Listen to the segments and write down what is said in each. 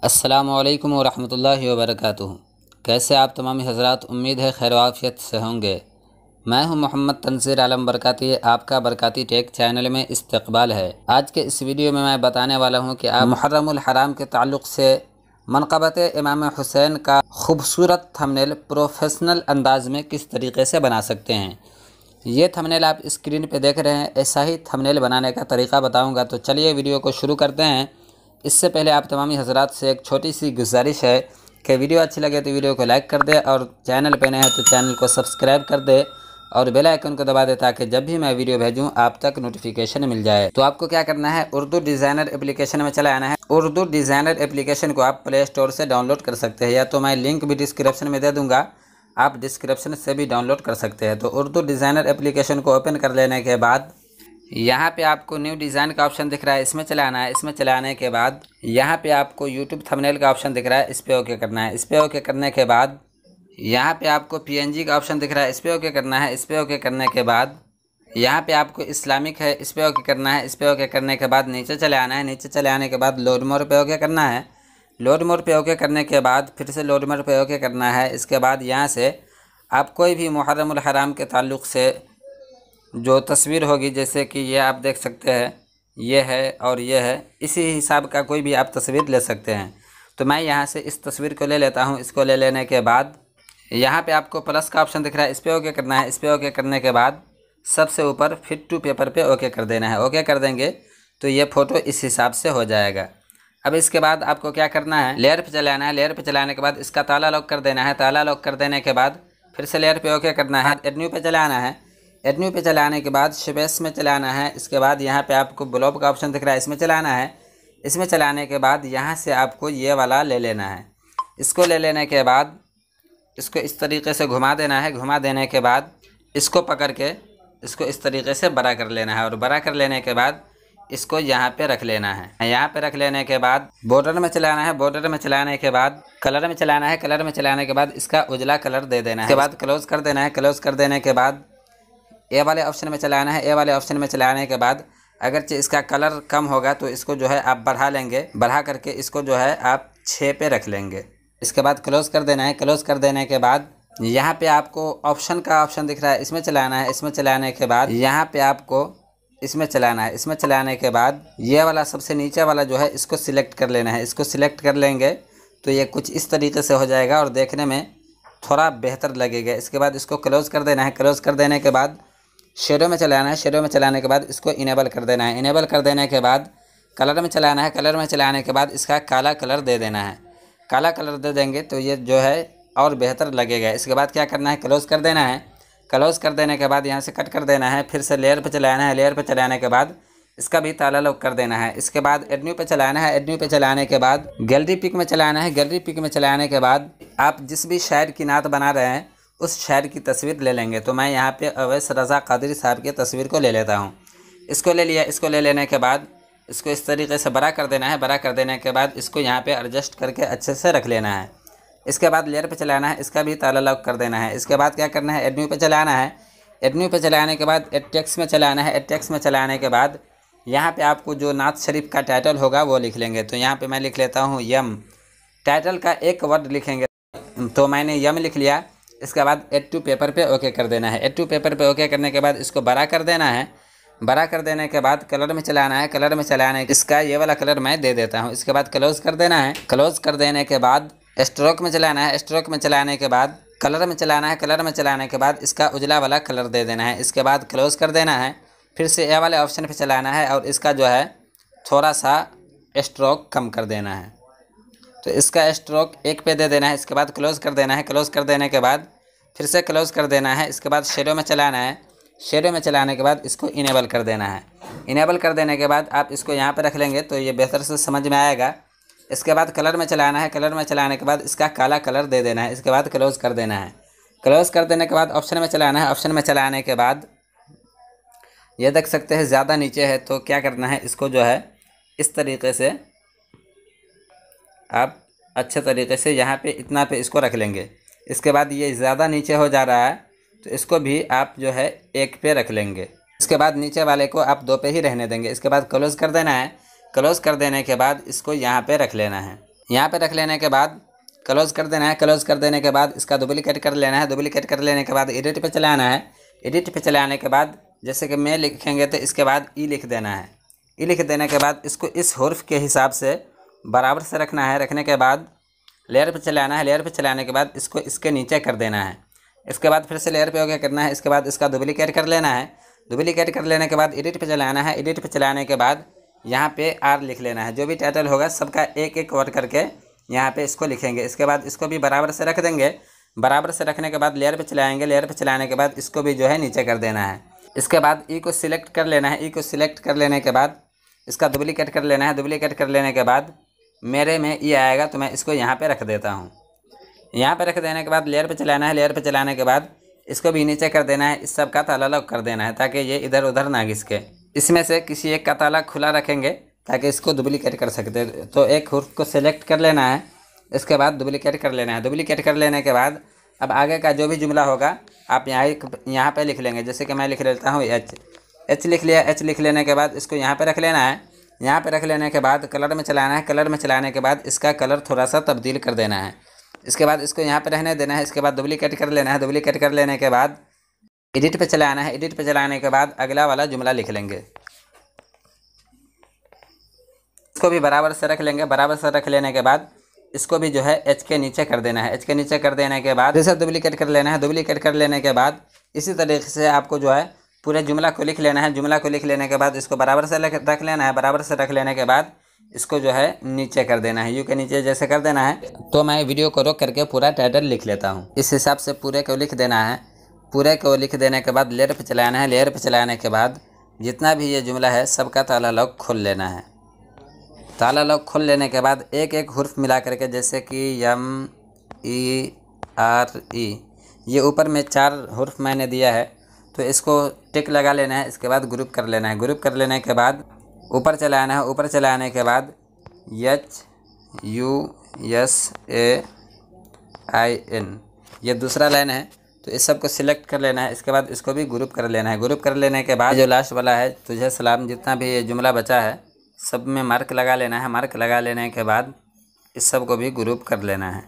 अस्सलामुअलैकुम वरहमतुल्लाहि वबरकातुहू। कैसे आप तमाम हज़रात, उम्मीद है खैर आफियत से होंगे। मैं हूं मोहम्मद तनसीर आलम बरकाती, आपका बरकाती टेक चैनल में इस्तकबाल है। आज के इस वीडियो में मैं बताने वाला हूं कि आप मुहर्रमुल हराम के ताल्लुक़ से मनक़बत इमाम हुसैन का खूबसूरत थंबनेल प्रोफेशनल अंदाज में किस तरीके से बना सकते हैं। ये थंबनेल आप स्क्रीन पे देख रहे हैं, ऐसा ही थंबनेल बनाने का तरीका बताऊंगा। तो चलिए वीडियो को शुरू करते हैं। इससे पहले आप तमामी हज़रात से एक छोटी सी गुजारिश है कि वीडियो अच्छी लगे तो वीडियो को लाइक कर दे, और चैनल पे नए हैं तो चैनल को सब्सक्राइब कर दे और बेल आइकन को दबा दे, ताकि जब भी मैं वीडियो भेजूं आप तक नोटिफिकेशन मिल जाए। तो आपको क्या करना है, उर्दू डिज़ाइनर एप्लीकेशन में चला आना है। उर्दू डिज़ाइनर एप्लीकेशन को आप प्ले स्टोर से डाउनलोड कर सकते हैं, या तो मैं लिंक भी डिस्क्रिप्शन में दे दूँगा, आप डिस्क्रिप्शन से भी डाउनलोड कर सकते हैं। तो उर्दू डिज़ाइनर एप्लीकेशन को ओपन कर लेने के बाद यहाँ पे आपको न्यू डिज़ाइन का ऑप्शन दिख रहा है, इसमें चलाना है। इसमें चलाने के बाद यहाँ पे आपको यूट्यूब थंबनेल का ऑप्शन दिख रहा है, इस पर ओके करना है। इस पर ओके करने के बाद यहाँ पे आपको पीएनजी का ऑप्शन दिख रहा है, इस पर ओके करना है। इस पर ओके करने के बाद यहाँ पे आपको इस्लामिक है, इस पर ओके करना है। इस पर ओके करने के बाद नीचे चले आना है। नीचे चले आने के बाद लोड मोर पे ओके करना है। लोड मोर पे ओके करने के बाद फिर से लोड मोर पे ओके करना है। इसके बाद यहाँ से आप कोई भी मुहर्रमुल हराम के ताल्लुक़ से जो तस्वीर होगी, जैसे कि ये आप देख सकते हैं, ये है और ये है, इसी हिसाब का कोई भी आप तस्वीर ले सकते हैं। तो मैं यहाँ से इस तस्वीर को ले लेता हूँ। इसको ले लेने के बाद यहाँ पे आपको प्लस का ऑप्शन दिख रहा है, इस पर ओके करना है। इस पर ओके करने के बाद सबसे ऊपर फिट टू पेपर पे ओके कर देना है। ओके कर देंगे तो ये फ़ोटो इस हिसाब से हो जाएगा। अब इसके बाद आपको क्या करना है, लेयर पे चलाना है। लेयर पे चलाने के बाद इसका ताला लॉक कर देना है। ताला लॉक कर देने के बाद फिर से लेयर पे ओके करना है। एडन्यू पे चलाना है। एडन्यू पे चलाने के बाद स्पेस में चलाना है। इसके बाद यहाँ पे आपको ब्लॉब का ऑप्शन दिख रहा है, इसमें चलाना है। इसमें चलाने के बाद यहाँ से आपको ये वाला ले लेना है। इसको ले लेने के बाद इसको इस तरीके से घुमा देना है। घुमा देने के बाद इसको पकड़ के इसको इस तरीके से बड़ा कर लेना है, और बड़ा कर लेने के बाद इसको यहाँ पे रख लेना है। यहाँ पे रख लेने के बाद बॉर्डर में चलाना है। बॉर्डर में चलाने के बाद कलर में चलाना है। कलर में चलाने के बाद इसका उजला कलर दे देना है। इसके बाद क्लोज कर देना है। क्लोज कर देने के बाद ए वाले ऑप्शन में चलाना है। ए वाले ऑप्शन में चलाने के बाद अगर इसका कलर कम होगा तो इसको जो है आप बढ़ा लेंगे। बढ़ा करके इसको जो है आप 6 पे रख लेंगे। इसके बाद क्लोज कर देना है। क्लोज कर देने के बाद यहाँ पे आपको ऑप्शन का ऑप्शन दिख रहा है, इसमें चलाना है। इसमें चलाने के बाद यहाँ पे आपको इसमें चलाना है। इसमें चलाने के बाद ये वाला सबसे नीचे वाला जो है इसको सिलेक्ट कर लेना है। इसको सिलेक्ट कर लेंगे तो ये कुछ इस तरीके से हो जाएगा और देखने में थोड़ा बेहतर लगेगा। इसके बाद इसको क्लोज कर देना है। क्लोज कर देने के बाद शेडो में चलाना है। शेडो में चलाने के बाद इसको इनेबल कर देना है। इनेबल कर देने के बाद कलर में चलाना है। कलर में चलाने के बाद इसका काला कलर दे देना है। काला कलर दे देंगे तो ये जो है और बेहतर लगेगा। इसके बाद क्या करना है, क्लोज कर देना है। क्लोज कर देने के बाद यहाँ से कट कर देना है। फिर से लेयर पे चलाना है। लेयर पे चलाने के बाद इसका भी ताला लॉक कर देना है। इसके बाद एडन्यू पे चलाना है। एडन्यू पे चलाने के बाद गैलरी पिक में चलाना है। गैलरी पिक में चलाने के बाद आप जिस भी शायर की नात बना रहे हैं उस शायर की तस्वीर ले लेंगे। तो मैं यहाँ पे अवैस रज़ा कादरी साहब की तस्वीर को ले लेता हूँ। इसको ले लिया। इसको ले लेने के बाद इसको इस तरीके से बड़ा कर देना है। बड़ा कर देने के बाद इसको यहाँ पे एडजस्ट करके अच्छे से रख लेना है। इसके बाद लेयर पे चलाना है। इसका भी ताला लॉक कर देना है। इसके बाद क्या करना है, एडन्यू पे चलाना है। एडन्यू पे चलाने के बाद एडटेक्स में चलाना है। एडटेक्स में चलाने के बाद यहाँ पे आपको जो नात शरीफ का टाइटल होगा वो लिख लेंगे। तो यहाँ पे मैं लिख लेता हूँ यम। टाइटल का एक वर्ड लिखेंगे, तो मैंने यम लिख लिया। इसके बाद एड टू पेपर पे ओके कर देना है। एड टू पेपर पे ओके करने के बाद इसको बड़ा कर देना है। बड़ा कर देने के बाद कलर में चलाना है। कलर में चलाने इसका ये वाला कलर मैं दे देता हूँ। इसके बाद क्लोज कर देना है। क्लोज कर देने के बाद स्ट्रोक में चलाना है। स्ट्रोक में चलाने के बाद कलर में चलाना है। कलर में चलाने के बाद इसका उजला वाला कलर दे देना है। इसके बाद क्लोज कर देना है। फिर से ए वाले ऑप्शन पे चलाना है और इसका जो है थोड़ा सा स्ट्रोक कम कर देना है। तो इसका स्ट्रोक 1 पे दे देना है। इसके बाद क्लोज कर देना है। क्लोज कर देने के बाद फिर से क्लोज कर देना है। इसके बाद शेडो में चलाना है। शेडो में चलाने के बाद इसको इनेबल कर देना है। इनेबल कर देने के बाद आप इसको यहाँ पे रख लेंगे तो ये बेहतर से समझ में आएगा। इसके बाद कलर में चलाना है। कलर में चलाने के बाद इसका काला कलर दे देना है। इसके बाद क्लोज कर देना है। क्लोज कर देने के बाद ऑप्शन में चलाना है। ऑप्शन में चलाने के बाद ये देख सकते हैं ज़्यादा नीचे है, तो क्या करना है, इसको जो है इस तरीके से आप अच्छे तरीके से यहाँ पे इतना पे इसको रख लेंगे। इसके बाद ये ज़्यादा नीचे हो जा रहा है तो इसको भी आप जो है 1 पे रख लेंगे। इसके बाद नीचे वाले को आप 2 पे ही रहने देंगे। इसके बाद क्लोज कर देना है। क्लोज कर देने के बाद इसको यहाँ पे रख लेना है। यहाँ पे रख लेने के बाद क्लोज़ कर देना है। क्लोज़ कर देने के बाद इसका डुप्लीकेट कर लेना है। डुप्लीकेट कर लेने के बाद एडिट पे चले आना है। एडिट पे चले आने के बाद जैसे कि मैं लिखेंगे तो इसके बाद ई लिख देना है। ई लिख देने के बाद इसको इस हुर्फ के हिसाब से बराबर से रखना है। रखने के बाद लेयर पे चले आना है। लेयर पे चले आने के बाद इसको इसके नीचे कर देना है। इसके बाद फिर से लेयर पे हो गया करना है। इसके बाद इसका डुप्लीकेट कर लेना है। डुप्लीकेट कर लेने के बाद एडिट पे चले आना है। एडिट पे चले आने के बाद यहाँ पे आर लिख लेना है। जो भी टाइटल होगा सबका एक एक वर्ड करके यहाँ पे इसको लिखेंगे। इसके बाद इसको भी बराबर से रख देंगे। बराबर से रखने के बाद लेयर पे चले आएंगे। लेयर पे चले आने के बाद इसको भी जो है नीचे कर देना है। इसके बाद ई को सिलेक्ट कर लेना है। ई को सिलेक्ट कर लेने के बाद इसका डुप्लीकेट कर लेना है। डुप्लीकेट कर लेने के बाद मेरे में ई आएगा तो मैं इसको यहाँ पे रख देता हूँ। यहाँ पे रख देने के बाद लेयर पे चलाना है। लेयर पे चलाने के बाद इसको भी नीचे कर देना है। इस सब का ताला लॉक कर देना है ताकि ये इधर उधर ना घिसके। इसमें से किसी एक का ताला खुला रखेंगे ताकि इसको डुप्लीकेट कर सकते। तो एक हुर्फ को सिलेक्ट कर लेना है। इसके बाद डुप्लीकेट कर लेना है। डुप्लीकेट कर लेने के बाद अब आगे का जो भी जुमला होगा आप यहाँ पे लिख लेंगे। जैसे कि मैं लिख लेता हूँ एच लिख लिया। एच लिख लेने के बाद इसको यहाँ पे रख लेना है। यहाँ पे रख लेने के बाद कलर में चलाना है। कलर में चलाने के बाद इसका कलर थोड़ा सा तब्दील कर देना है। इसके बाद इसको यहाँ पे रहने देना है। इसके बाद डुप्लीकेट कर लेना है। डुप्लीकेट कर लेने के बाद एडिट पे चलाना है। एडिट पे चलाने के बाद अगला वाला जुमला लिख लेंगे। इसको भी बराबर से रख लेंगे। बराबर से रख लेने के बाद इसको भी जो है एच के नीचे कर देना है। एच के नीचे कर देने के बाद जैसे डुप्लीकेट कर लेना है। डुप्लीकेट कर लेने के बाद इसी तरीके से आपको जो है पूरे जुमला को लिख लेना है। जुमला को लिख लेने के बाद इसको बराबर से रख लेना है। बराबर से रख लेने के बाद इसको जो है नीचे कर देना है। यू के नीचे जैसे कर देना है। तो मैं वीडियो को रोक करके पूरा टाइटल लिख लेता हूँ। इस हिसाब से पूरे को लिख देना है। पूरे को लिख देने के बाद लेयर पे चलाना है। लेयर पे चलाने के बाद जितना भी ये जुमला है सबका ताला लॉक खोल लेना है। ताला लॉक खोल लेने के बाद एक एक हुर्फ मिला करके जैसे कि यम ई आर ई ये ऊपर में 4 हुर्फ मैंने दिया है तो इसको टिक लगा लेना है। इसके बाद ग्रुप कर लेना है। ग्रुप कर लेने के बाद ऊपर चला आना है। ऊपर चला आने के बाद H U S A I N ये दूसरा लाइन है तो इस सब को सिलेक्ट कर लेना है। इसके बाद इसको भी ग्रुप कर लेना है। ग्रुप कर लेने के बाद जो लास्ट वाला है तुझे सलाम जितना भी ये जुमला बचा है सब में मार्क लगा लेना है। मार्क लगा लेने के बाद इस सब को भी ग्रुप कर लेना है।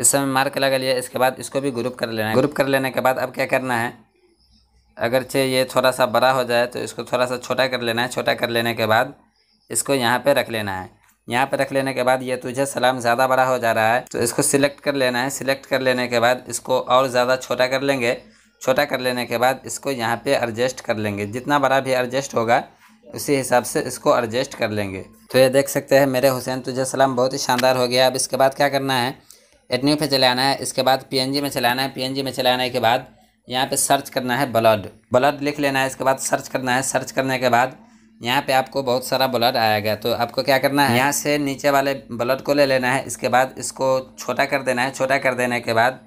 इस सब में मार्क लगा लिया। इसके बाद इसको भी ग्रुप कर लेना है। ग्रुप कर लेने के बाद अब क्या करना है अगरचे ये थोड़ा सा बड़ा हो जाए तो इसको थोड़ा सा छोटा कर लेना है। छोटा कर लेने के बाद इसको यहाँ पे रख लेना है। यहाँ पे रख लेने के बाद ये तुझे सलाम ज़्यादा बड़ा हो जा रहा है तो इसको सिलेक्ट कर लेना है। सिलेक्ट कर लेने के बाद इसको और ज़्यादा छोटा कर लेंगे। छोटा कर लेने के बाद इसको यहाँ पे एडजस्ट कर लेंगे। जितना बड़ा भी एडजस्ट होगा उसी हिसाब से इसको एडजस्ट कर लेंगे। तो ये देख सकते हैं मेरे हुसैन तुझे सलाम बहुत ही शानदार हो गया। अब इसके बाद क्या करना है एडन्यू पे चलाना है। इसके बाद पीएनजी में चलाना है। पीएनजी में चलाने के बाद यहाँ पे सर्च करना है ब्लड। ब्लड लिख लेना है। इसके बाद सर्च करना है। सर्च करने के बाद यहाँ पे आपको बहुत सारा ब्लड आएगा तो आपको क्या करना है यहाँ से नीचे वाले ब्लड को ले लेना है। इसके बाद इसको छोटा कर देना है। छोटा कर देने के बाद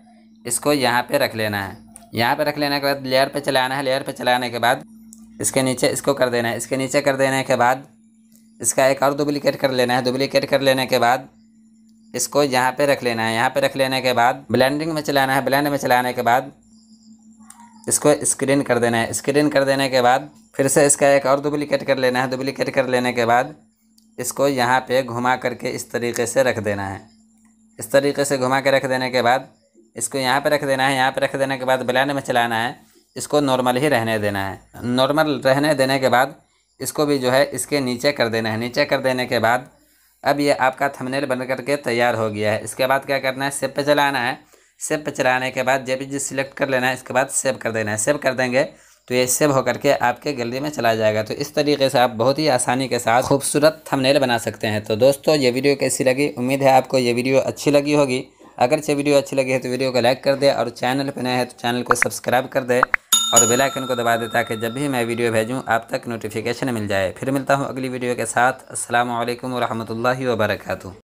इसको यहाँ पे रख लेना है। यहाँ पे रख लेने के बाद लेयर पे चलाना है। लेयर पे चलाने के बाद इसके नीचे इसको कर देना है। इसके नीचे कर देने के बाद इसका एक और डुप्लीकेट कर लेना है। डुप्लीकेट कर लेने के बाद इसको यहाँ पे रख लेना है। यहाँ पे रख लेने के बाद ब्लेंडिंग में चलाना है। ब्लेंड में चलाने के बाद इसको स्क्रीन कर देना है। स्क्रीन कर देने के बाद फिर से इसका एक और डुप्लीकेट कर लेना है। डुप्लीकेट कर लेने के बाद इसको यहाँ पे घुमा करके इस तरीके से रख देना है। इस तरीके से घुमा के रख देने के बाद इसको यहाँ पे रख देना है। यहाँ पे रख देने के बाद ब्लेंड में चलाना है। इसको नॉर्मल ही रहने देना है। नॉर्मल रहने देने के बाद इसको भी जो है इसके नीचे कर देना है। नीचे कर देने के बाद अब ये आपका थंबनेल बन करके तैयार हो गया है। इसके बाद क्या करना है सेव पे चलाना है। सेव पे चलाने के बाद जेपीजी सिलेक्ट कर लेना है। इसके बाद सेव कर देना है। सेव कर देंगे तो ये सेव होकर के आपके गैलरी में चला जाएगा। तो इस तरीके से आप बहुत ही आसानी के साथ खूबसूरत थंबनेल बना सकते हैं। तो दोस्तों ये वीडियो कैसी लगी उम्मीद है आपको ये वीडियो अच्छी लगी होगी। अगर ये वीडियो अच्छी लगी है तो वीडियो को लाइक कर दे और चैनल पर नए हैं तो चैनल को सब्सक्राइब कर दे और बेल आइकन को दबा दे ताकि जब भी मैं वीडियो भेजूं आप तक नोटिफिकेशन मिल जाए। फिर मिलता हूं अगली वीडियो के साथ। अस्सलामु अलैकुम व रहमतुल्लाहि व बरकातुहू।